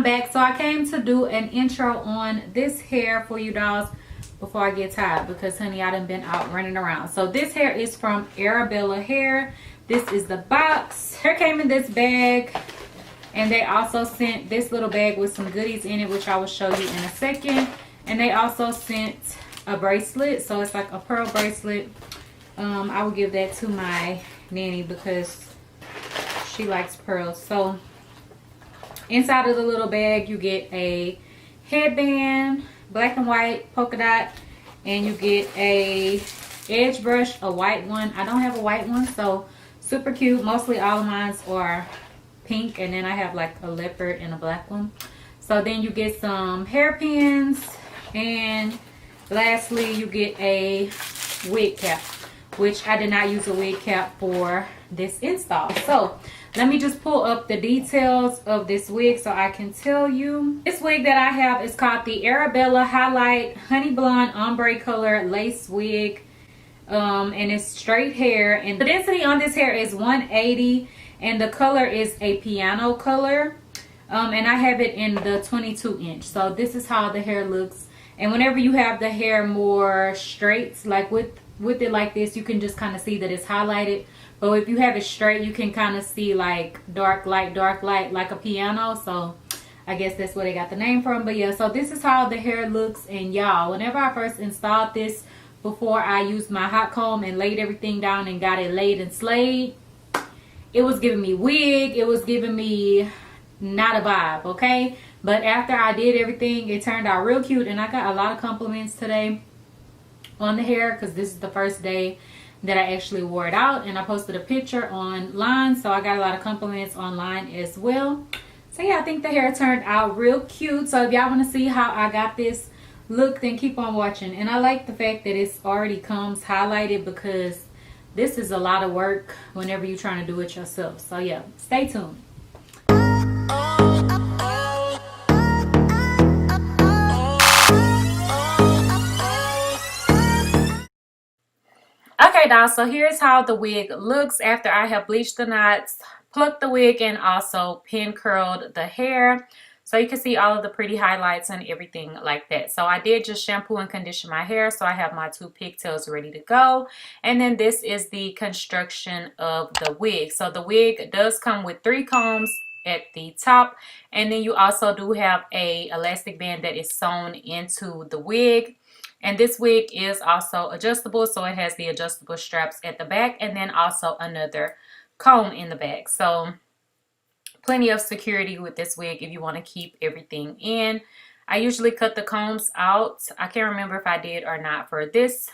I'm back. So I came to do an intro on this hair for you dolls before I get tired, because honey, I done been out running around. So this hair is from Arabella Hair. This is the box. Hair came in this bag, and they also sent this little bag with some goodies in it, which I will show you in a second. And they also sent a bracelet, so it's like a pearl bracelet. I will give that to my nanny because she likes pearls. So inside of the little bag you get a headband, black and white polka dot, and you get a edge brush, a white one. I don't have a white one, so super cute. Mostly all of mine are pink, and then I have like a leopard and a black one. So then you get some hairpins, and lastly you get a wig cap, which I did not use a wig cap for this install. So let me just pull up the details of this wig so I can tell you. This wig that I have is called the Arabella Highlight Honey Blonde Ombre Color Lace Wig. And it's straight hair. And the density on this hair is 180. And the color is a piano color. And I have it in the 22 inch. So this is how the hair looks. And whenever you have the hair more straight, like with it like this, you can just kind of see that it's highlighted. But if you have it straight, you can kind of see like dark light, like a piano. So I guess that's where they got the name from. But yeah, so this is how the hair looks. And y'all, whenever I first installed this, before I used my hot comb and laid everything down and got it laid and slayed, it was giving me wig. It was giving me not a vibe, okay? But after I did everything, it turned out real cute. And I got a lot of compliments today on the hair, because this is the first day that I actually wore it out, and I posted a picture online, so I got a lot of compliments online as well. So yeah, I think the hair turned out real cute. So if y'all want to see how I got this look, then keep on watching. And I like the fact that it's already comes highlighted, because this is a lot of work whenever you're trying to do it yourself. So yeah, stay tuned. Okay, dolls, so here's how the wig looks after I have bleached the knots, plucked the wig, and also pin curled the hair. So you can see all of the pretty highlights and everything like that. So I did just shampoo and condition my hair, so I have my 2 pigtails ready to go. And then this is the construction of the wig. So the wig does come with 3 combs at the top, and then you also do have a elastic band that is sewn into the wig. And this wig is also adjustable, so it has the adjustable straps at the back, and then also another comb in the back. So plenty of security with this wig if you want to keep everything in. I usually cut the combs out. I can't remember if I did or not for this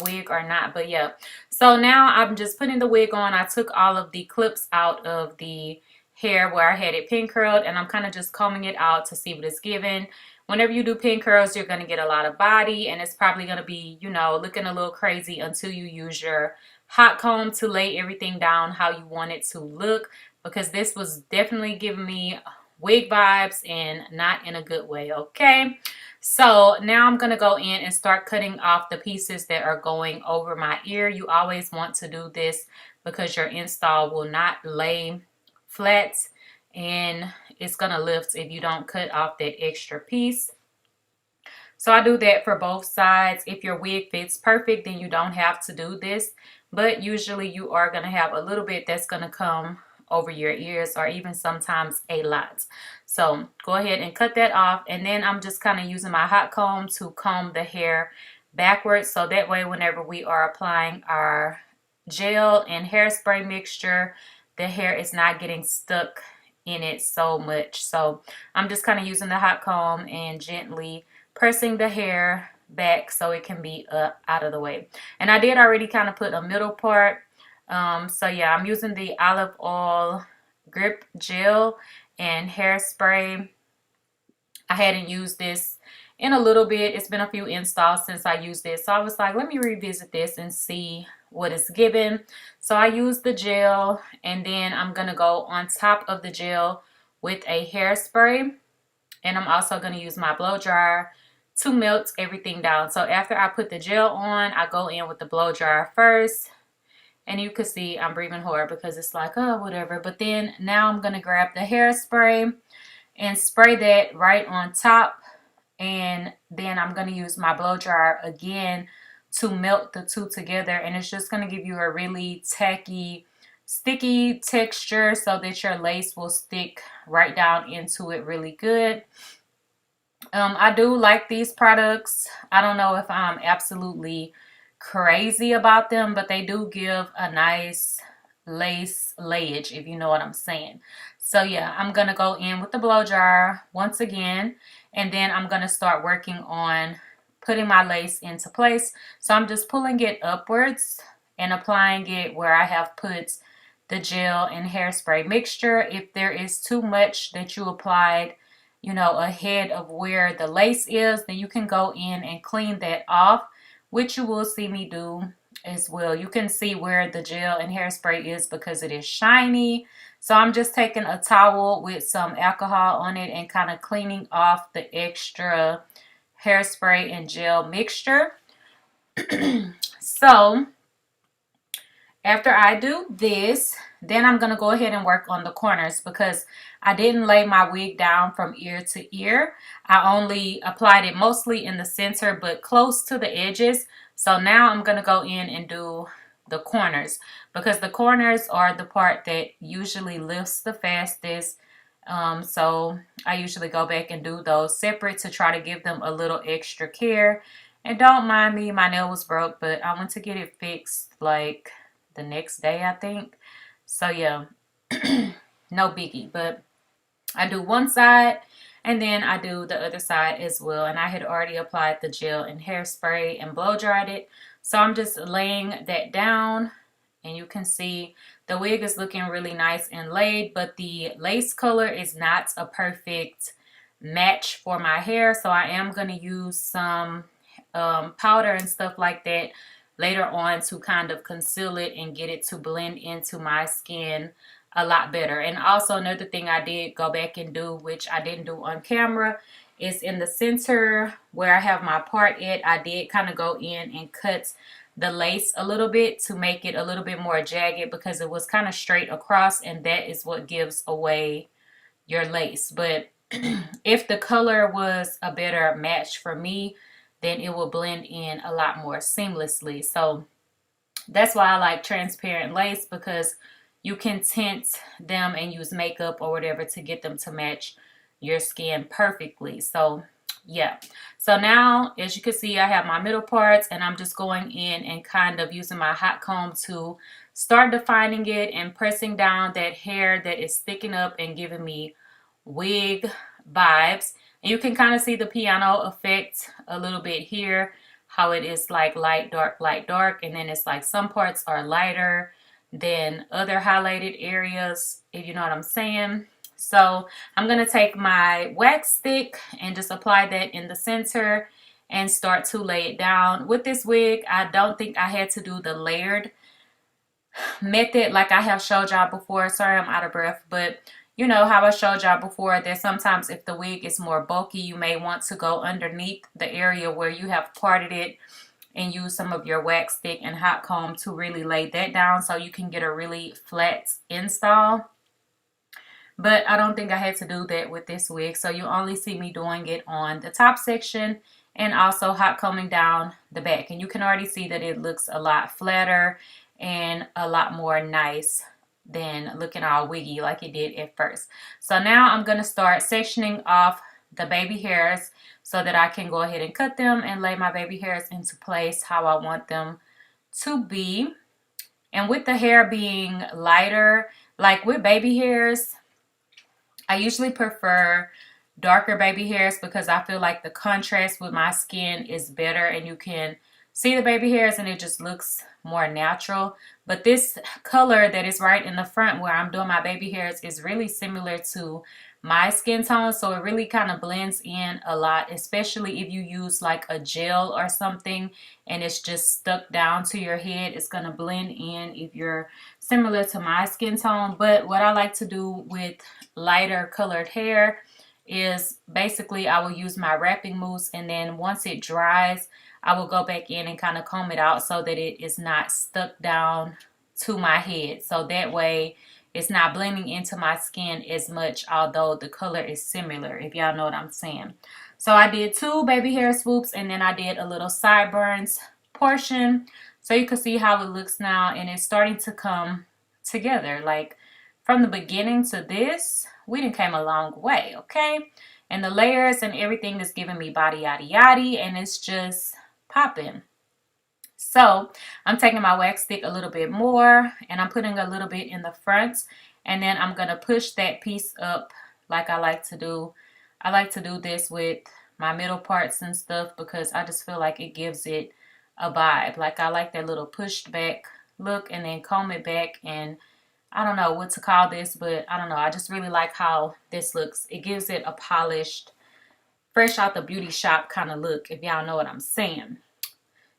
wig or not, but yeah. So now I'm just putting the wig on. I took all of the clips out of the hair where I had it pin curled, and I'm kind of just combing it out to see what it's giving. Whenever you do pin curls, you're going to get a lot of body, and it's probably going to be, you know, looking a little crazy until you use your hot comb to lay everything down how you want it to look, because this was definitely giving me wig vibes, and not in a good way, okay? So now I'm going to go in and start cutting off the pieces that are going over my ear. You always want to do this because your install will not lay flat, and it's gonna lift if you don't cut off that extra piece. So I do that for both sides. If your wig fits perfect, then you don't have to do this, but usually you are gonna have a little bit that's gonna come over your ears, or even sometimes a lot. So go ahead and cut that off, and then I'm just kind of using my hot comb to comb the hair backwards, so that way whenever we are applying our gel and hairspray mixture, the hair is not getting stuck in it so much. So I'm just kind of using the hot comb and gently pressing the hair back so it can be out of the way. And I did already kind of put a middle part. So yeah, I'm using the olive oil grip gel and hairspray. I hadn't used this in a little bit. It's been a few installs since I used this, so I was like, let me revisit this and see what it's given. So I used the gel, and then I'm gonna go on top of the gel with a hairspray, and I'm also gonna use my blow dryer to melt everything down. So after I put the gel on, I go in with the blow dryer first, and you can see I'm breathing hard because it's like, oh, whatever. But then now I'm gonna grab the hairspray, and spray that right on top. And then I'm going to use my blow dryer again to melt the two together, and it's just going to give you a really tacky, sticky texture so that your lace will stick right down into it really good. I do like these products. I don't know if I'm absolutely crazy about them, but they do give a nice lace layage, if you know what I'm saying. So yeah, I'm gonna go in with the blow dryer once again, and then I'm gonna start working on putting my lace into place. So I'm just pulling it upwards and applying it where I have put the gel and hairspray mixture. If there is too much that you applied, you know, ahead of where the lace is, then you can go in and clean that off, which you will see me do as well. You can see where the gel and hairspray is because it is shiny. So I'm just taking a towel with some alcohol on it and kind of cleaning off the extra hairspray and gel mixture. So after I do this, then I'm going to go ahead and work on the corners because I didn't lay my wig down from ear to ear. I only applied it mostly in the center but close to the edges. So now I'm going to go in and do the corners because the corners are the part that usually lifts the fastest. So I usually go back and do those separate to try to give them a little extra care. And don't mind me, my nail was broke, but I went to get it fixed like the next day, I think. So yeah, no biggie. But I do one side and then I do the other side as well. And I had already applied the gel and hairspray and blow dried it. So I'm just laying that down, and you can see the wig is looking really nice and laid, but the lace color is not a perfect match for my hair. So I am going to use some powder and stuff like that later on to kind of conceal it and get it to blend into my skin a lot better. And also another thing I did go back and do, which I didn't do on camera, is in the center where I have my part at, I did kind of go in and cut the lace a little bit to make it a little bit more jagged because it was kind of straight across, and that is what gives away your lace. But if the color was a better match for me, then it will blend in a lot more seamlessly. So that's why I like transparent lace, because you can tint them and use makeup or whatever to get them to match your skin perfectly. So yeah, so now as you can see, I have my middle parts, and I'm just going in and kind of using my hot comb to start defining it and pressing down that hair that is sticking up and giving me wig vibes. And you can kind of see the piano effect a little bit here, how it is like light, dark, and then it's like some parts are lighter than other highlighted areas, if you know what I'm saying. So I'm going to take my wax stick and just apply that in the center and start to lay it down. With this wig, I don't think I had to do the layered method like I have showed y'all before. Sorry, I'm out of breath, but you know how I showed y'all before that sometimes if the wig is more bulky, you may want to go underneath the area where you have parted it and use some of your wax stick and hot comb to really lay that down so you can get a really flat install. But I don't think I had to do that with this wig, so you only see me doing it on the top section and also hot combing down the back. And you can already see that it looks a lot flatter and a lot more nice than looking all wiggy like it did at first. So now I'm going to start sectioning off the baby hairs so that I can go ahead and cut them and lay my baby hairs into place how I want them to be. And with the hair being lighter, like with baby hairs, I usually prefer darker baby hairs because I feel like the contrast with my skin is better and you can see the baby hairs and it just looks more natural. But this color that is right in the front where I'm doing my baby hairs is really similar to my skin tone, so it really kind of blends in a lot, especially if you use like a gel or something and it's just stuck down to your head. It's going to blend in if you're similar to my skin tone. But what I like to do with lighter colored hair is basically I will use my wrapping mousse, and then once it dries I will go back in and kind of comb it out so that it is not stuck down to my head, so that way it's not blending into my skin as much, although the color is similar, if y'all know what I'm saying. So I did 2 baby hair swoops, and then I did a little sideburns portion, so you can see how it looks now, and it's starting to come together. Like from the beginning to this, we done came a long way, okay? And the layers and everything is giving me body yaddy yaddy, and it's just popping. So I'm taking my wax stick a little bit more, and I'm putting a little bit in the front, and then I'm gonna push that piece up like I like to do. I like to do this with my middle parts and stuff because I just feel like it gives it a vibe. Like I like that little pushed back look, and then comb it back, and I don't know what to call this, but I don't know. I just really like how this looks. It gives it a polished, fresh out the beauty shop kind of look, if y'all know what I'm saying.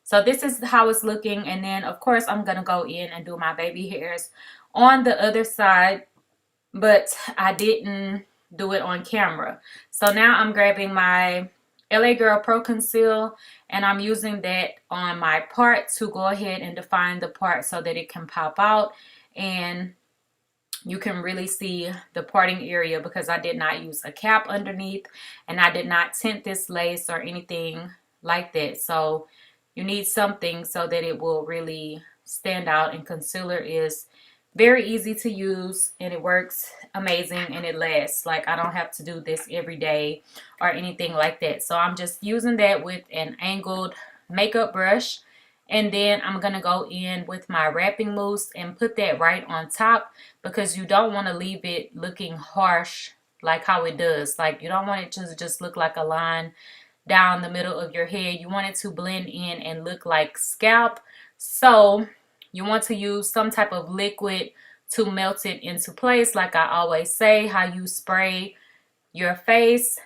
So this is how it's looking, and then of course I'm gonna go in and do my baby hairs on the other side, but I didn't do it on camera. So now I'm grabbing my LA Girl Pro Conceal, and I'm using that on my part to go ahead and define the part so that it can pop out and you can really see the parting area, because I did not use a cap underneath, and I did not tint this lace or anything like that. So you need something so that it will really stand out, and concealer is very easy to use, and it works amazing, and it lasts. Like I don't have to do this every day or anything like that. So I'm just using that with an angled makeup brush, and then I'm gonna go in with my wrapping mousse and put that right on top, because you don't want to leave it looking harsh like how it does. Like you don't want it to just look like a line down the middle of your head. You want it to blend in and look like scalp. So you want to use some type of liquid to melt it into place. Like I always say, how you spray your face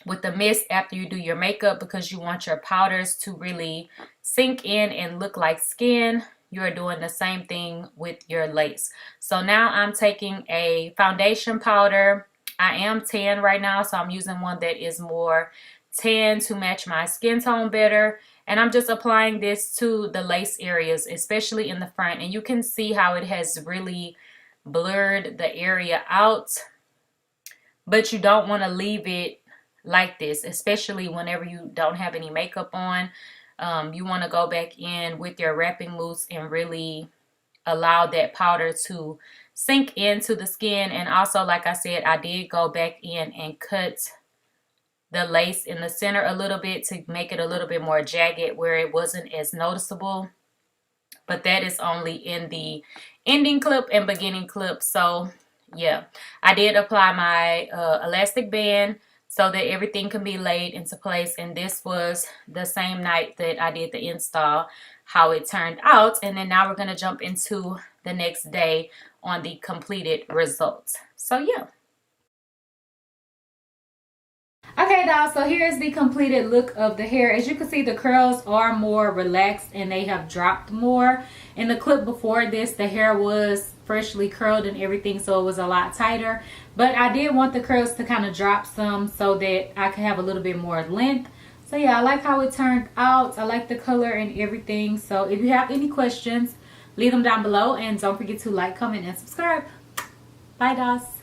with the mist after you do your makeup, because you want your powders to really sink in and look like skin. You're doing the same thing with your lace. So now I'm taking a foundation powder. I am tan right now, so I'm using one that is more tan to match my skin tone better, and I'm just applying this to the lace areas, especially in the front, and you can see how it has really blurred the area out, but you don't want to leave it like this, especially whenever you don't have any makeup on. You want to go back in with your wrapping mousse and really allow that powder to sink into the skin. And also, like I said, I did go back in and cut the lace in the center a little bit to make it a little bit more jagged where it wasn't as noticeable. But that is only in the ending clip and beginning clip. So yeah, I did apply my elastic band so that everything can be laid into place. And this was the same night that I did the install, how it turned out. And then now we're going to jump into the next day on the completed results. So yeah. Okay, dolls, so here's the completed look of the hair. As you can see, the curls are more relaxed and they have dropped more. In the clip before this, the hair was freshly curled and everything, so it was a lot tighter. But I did want the curls to kind of drop some so that I could have a little bit more length. So yeah, I like how it turned out. I like the color and everything. So if you have any questions, leave them down below. And don't forget to like, comment, and subscribe. Bye, dolls.